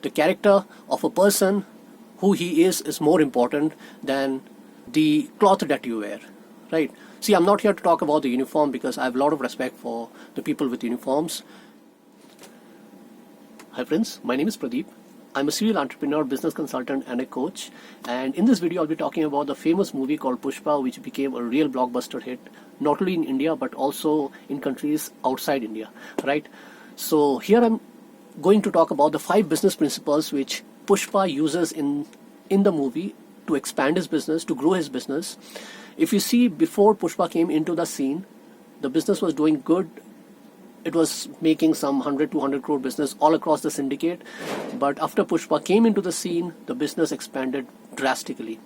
the character of a person, who he is more important than the cloth that you wear, right? See, I'm not here to talk about the uniform because I have a lot of respect for the people with uniforms. Hi friends, my name is Pradeep. I'm a serial entrepreneur, business consultant and a coach, and in this video I'll be talking about the famous movie called Pushpa, which became a real blockbuster hit, not only in India but also in countries outside India, right? So here I'm going to talk about the 5 business principles which Pushpa uses in the movie to expand his business, to grow his business. If you see, before Pushpa came into the scene, the business was doing good. It was making some 100-200 crore business all across the syndicate. But after Pushpa came into the scene, the business expanded drastically.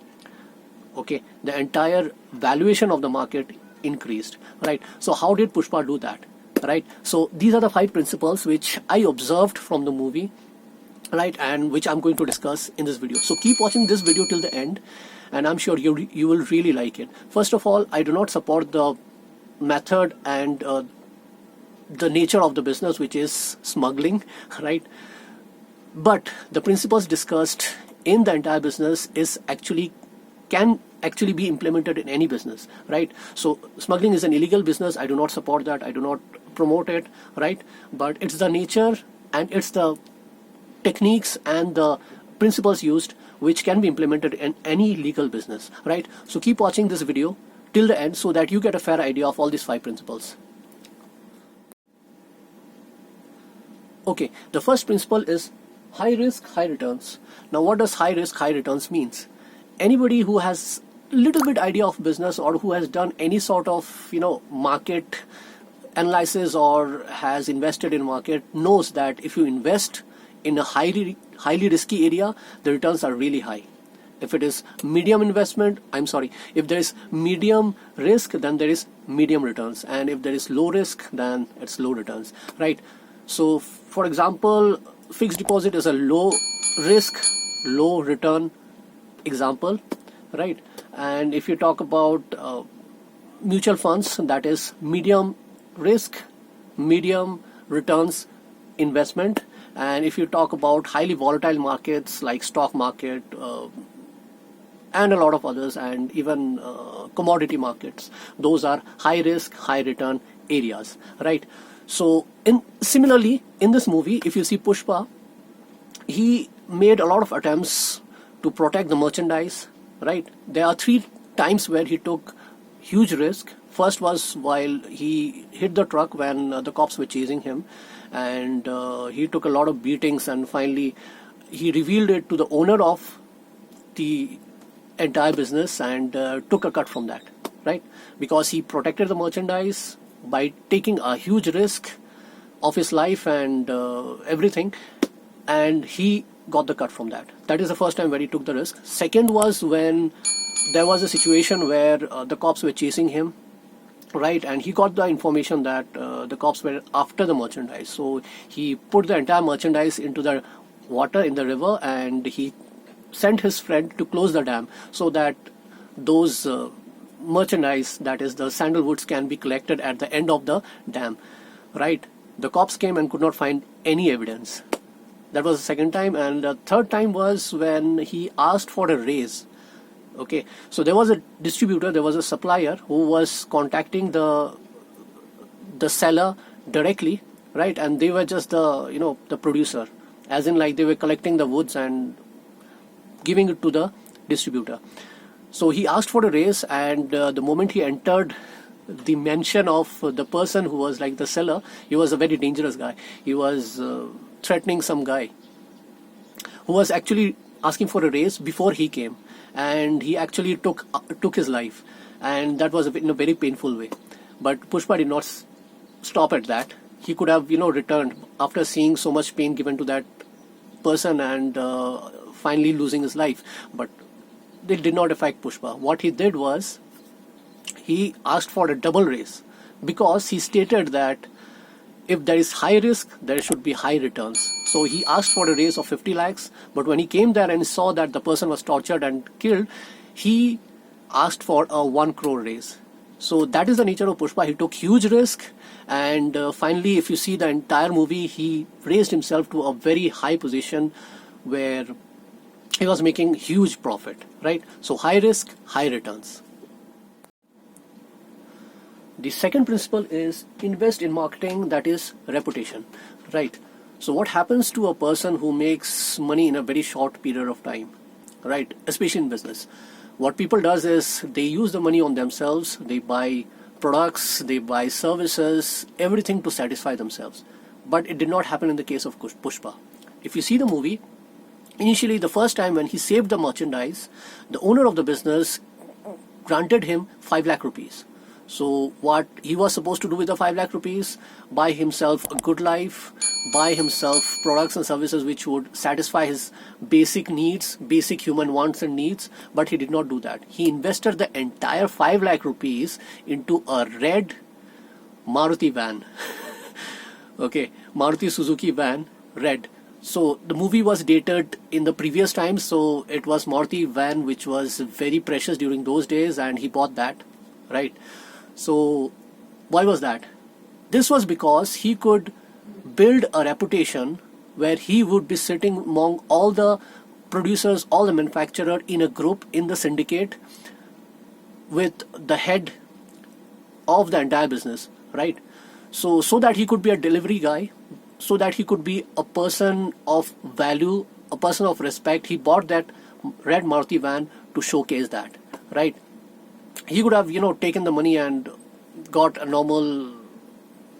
Okay, the entire valuation of the market increased, right? So how did Pushpa do that, right? So these are the 5 principles which I observed from the movie, right, and which I'm going to discuss in this video. So keep watching this video till the end, and I'm sure you will really like it. First of all, I do not support the method and the nature of the business, which is smuggling, right? But the principles discussed in the entire business can actually be implemented in any business, right? So smuggling is an illegal business. I do not support that. I do not promote it, right? But it's the nature and it's the techniques and the principles used which can be implemented in any legal business, right? So keep watching this video till the end so that you get a fair idea of all these 5 principles. Okay, the first principle is high risk, high returns. Now, what does high risk, high returns means? Anybody who has little bit idea of business or who has done any sort of, market analysis or has invested in market knows that if you invest in a highly risky area, the returns are really high. If it is medium investment, if there is medium risk, then there is medium returns. And if there is low risk, then it's low returns, right? So, for example, fixed deposit is a low risk, low return example, right? And if you talk about mutual funds, that is medium risk, medium returns investment. And if you talk about highly volatile markets like stock market and a lot of others, and even commodity markets, those are high risk, high return areas, right? So similarly, in this movie, if you see Pushpa, he made a lot of attempts to protect the merchandise, right? There are 3 times where he took huge risk. First was while he hit the truck when the cops were chasing him, and he took a lot of beatings, and finally he revealed it to the owner of the entire business and took a cut from that, right? Because he protected the merchandise by taking a huge risk of his life and everything, and he got the cut from that. That is the first time where he took the risk. Second was when there was a situation where the cops were chasing him, right, and he got the information that the cops were after the merchandise. So he put the entire merchandise into the water in the river, and he sent his friend to close the dam so that those merchandise, that is the sandalwoods, can be collected at the end of the dam, right? The cops came and could not find any evidence. That was the second time. And the third time was when he asked for a raise. Okay, so there was a distributor, there was a supplier who was contacting the seller directly, right? And they were just the producer, as in like they were collecting the woods and giving it to the distributor. So he asked for a raise, and the moment he entered the mansion of the person who was like the seller, he was a very dangerous guy. He was threatening some guy who was actually asking for a raise before he came, and he actually took his life, and that was in a very painful way. But Pushpa did not stop at that. He could have returned after seeing so much pain given to that person and finally losing his life, but it did not affect Pushpa. What he did was he asked for a double raise, because he stated that if there is high risk, there should be high returns. So he asked for a raise of 50 lakhs, but when he came there and saw that the person was tortured and killed, he asked for a 1 crore raise. So that is the nature of Pushpa. He took huge risk, and finally, if you see the entire movie, he raised himself to a very high position where he was making huge profit, right? So high risk, high returns. The second principle is invest in marketing, that is reputation, right? So what happens to a person who makes money in a very short period of time, right? Especially in business. What people does is they use the money on themselves, they buy products, they buy services, everything to satisfy themselves. But it did not happen in the case of Pushpa. If you see the movie, initially the first time when he saved the merchandise, the owner of the business granted him 5 lakh rupees. So what he was supposed to do with the 5 lakh rupees? Buy himself a good life, buy himself products and services which would satisfy his basic needs, basic human wants and needs, but he did not do that. He invested the entire 5 lakh rupees into a red Maruti van. Okay, Maruti Suzuki van, red. So the movie was dated in the previous times, so it was Maruti van which was very precious during those days, and he bought that, right? So why was that? This was because he could build a reputation where he would be sitting among all the producers, all the manufacturers in a group, in the syndicate, with the head of the entire business, right? So that he could be a delivery guy, so that he could be a person of value, a person of respect. He bought that red Maruti van to showcase that, right? He could have, taken the money and got a normal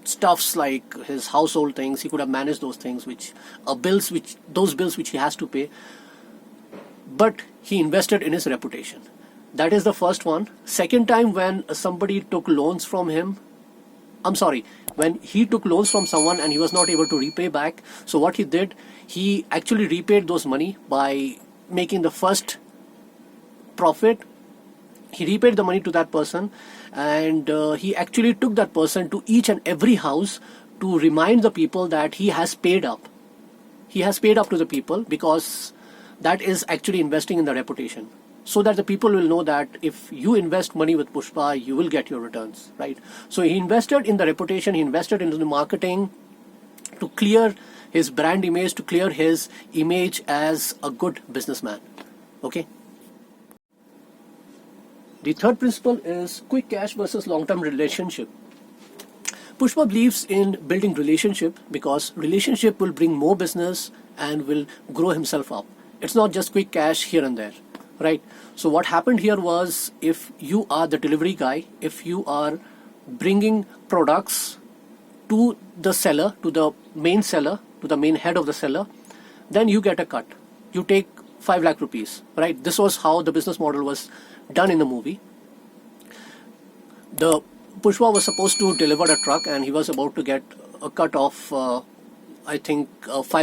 stuffs like his household things. He could have managed those things, those bills which he has to pay. But he invested in his reputation. That is the first one. Second time, when somebody took loans from him, when he took loans from someone and he was not able to repay back. So what he did, he actually repaid those money by making the first profit. He repaid the money to that person, and he actually took that person to each and every house to remind the people that he has paid up. He has paid up to the people, because that is actually investing in the reputation. So that the people will know that if you invest money with Pushpa, you will get your returns, right? So he invested in the reputation, he invested into the marketing to clear his brand image, to clear his image as a good businessman, okay? The third principle is quick cash versus long-term relationship. Pushpa believes in building relationship because relationship will bring more business and will grow himself up. It's not just quick cash here and there, right? So what happened here was, if you are the delivery guy, if you are bringing products to the seller, to the main seller, to the main head of the seller, then you get a cut. You take 5 lakh rupees, right? This was how the business model was done in the movie. The Pushpa was supposed to deliver a truck and he was about to get a cut of 5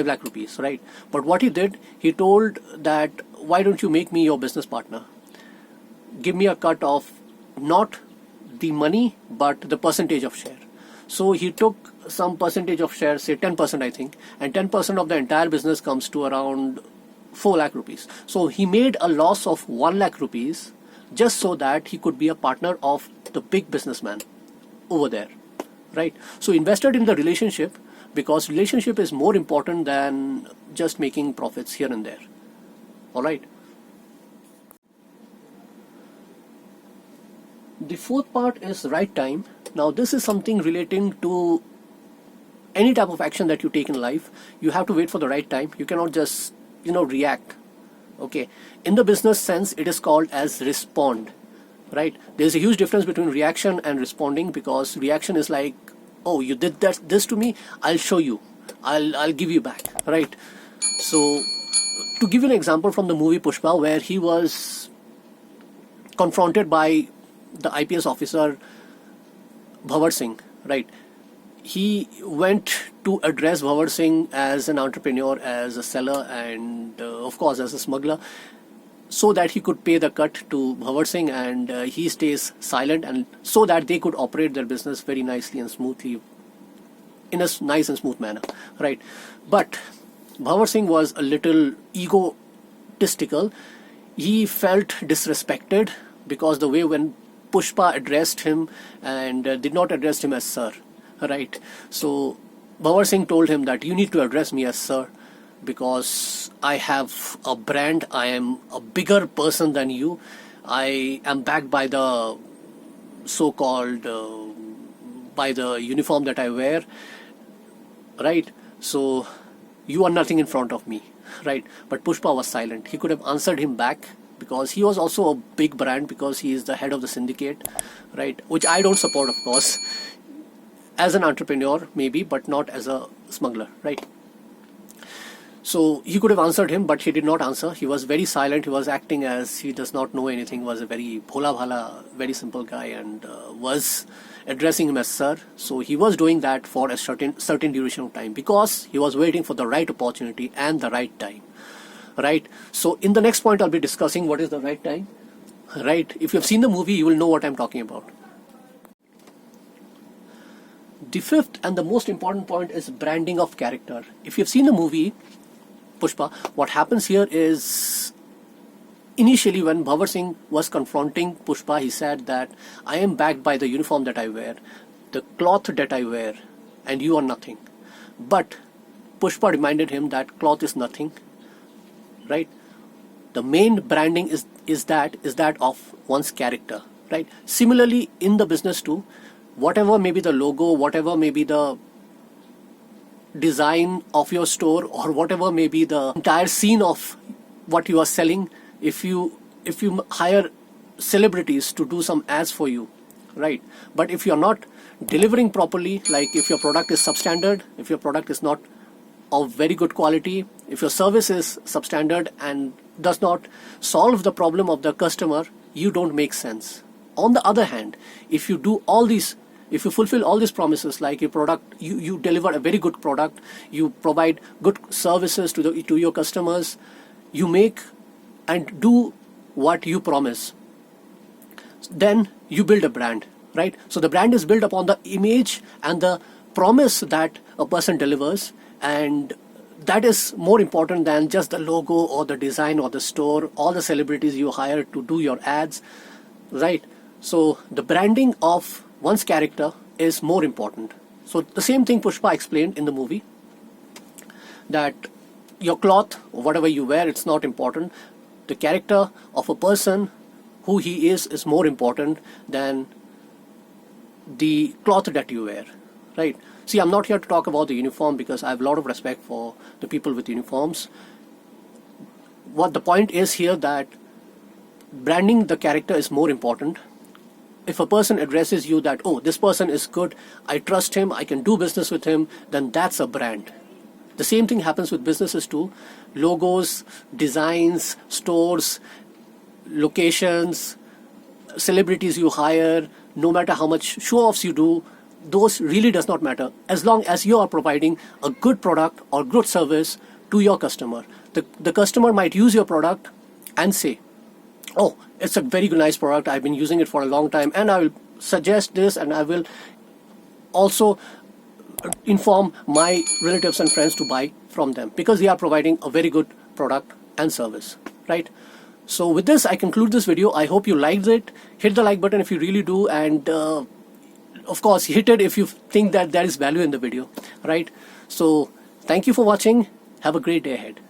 lakh rupees, right? But what he did, he told that, why don't you make me your business partner? Give me a cut of not the money, but the percentage of share. So he took some percentage of share, say 10% I think, and 10% of the entire business comes to around 4 lakh rupees. So he made a loss of 1 lakh rupees just so that he could be a partner of the big businessman over there, right? So invested in the relationship, because relationship is more important than just making profits here and there. All right. The fourth part is right time. Now this is something relating to any type of action that you take in life. You have to wait for the right time. You cannot just react. Okay, in the business sense it is called as respond, right? There's a huge difference between reaction and responding, because reaction is like, oh, you did this to me, I'll show you, I'll give you back, right? So to give you an example from the movie Pushpa, where he was confronted by the IPS officer Bhavar Singh, right? He went to address Bhavar Singh as an entrepreneur, as a seller, and of course as a smuggler, so that he could pay the cut to Bhavar Singh, and he stays silent, and so that they could operate their business very nicely and smoothly, in a nice and smooth manner, right? But Bhavar Singh was a little egotistical. He felt disrespected because the way when Pushpa addressed him and did not address him as sir, right? So Bhavar Singh told him that you need to address me as sir. because I have a brand, I am a bigger person than you, I am backed by the so-called by the uniform that I wear, right? So you are nothing in front of me, right? But Pushpa was silent. He could have answered him back, because he was also a big brand, because he is the head of the syndicate, right? Which I don't support, of course, as an entrepreneur maybe, but not as a smuggler, right? So he could have answered him, but he did not answer. He was very silent. He was acting as he does not know anything. He was a very bhola bhala, very simple guy, and was addressing him as sir. So he was doing that for a certain duration of time, because he was waiting for the right opportunity and the right time, right? So in the next point, I'll be discussing what is the right time, right? If you've seen the movie, you will know what I'm talking about. The fifth and the most important point is branding of character. If you've seen the movie Pushpa, what happens here is, initially when Bhavar Singh was confronting Pushpa, he said that I am backed by the uniform that I wear, the cloth that I wear, and you are nothing. But Pushpa reminded him that cloth is nothing, right? The main branding is that of one's character, right? Similarly, in the business too, whatever may be the logo, whatever may be the design of your store, or whatever may be the entire scene of what you are selling, if you hire celebrities to do some ads for you, right? But if you're not delivering properly, like if your product is substandard, if your product is not of very good quality, if your service is substandard and does not solve the problem of the customer, you don't make sense. On the other hand, if you do all these, if you fulfill all these promises, like your product, you deliver a very good product, you provide good services to your customers, you make and do what you promise, then you build a brand, right? So the brand is built upon the image and the promise that a person delivers, and that is more important than just the logo or the design or the store or the celebrities you hire to do your ads, right? So the branding of one's character is more important. So the same thing Pushpa explained in the movie, that your cloth or whatever you wear, it's not important. The character of a person, who he is more important than the cloth that you wear, right? See, I'm not here to talk about the uniform, because I have a lot of respect for the people with uniforms. What the point is here, that branding the character is more important. If a person addresses you that, oh, this person is good, I trust him, I can do business with him, then that's a brand. The same thing happens with businesses too. Logos, designs, stores, locations, celebrities you hire, no matter how much show-offs you do, those really does not matter, as long as you are providing a good product or good service to your customer. The customer might use your product and say, oh, it's a very nice product, I've been using it for a long time, and I will suggest this, and I will also inform my relatives and friends to buy from them, because they are providing a very good product and service, right? So with this, I conclude this video. I hope you liked it. Hit the like button if you really do, and of course hit it if you think that there is value in the video, right? So thank you for watching. Have a great day ahead.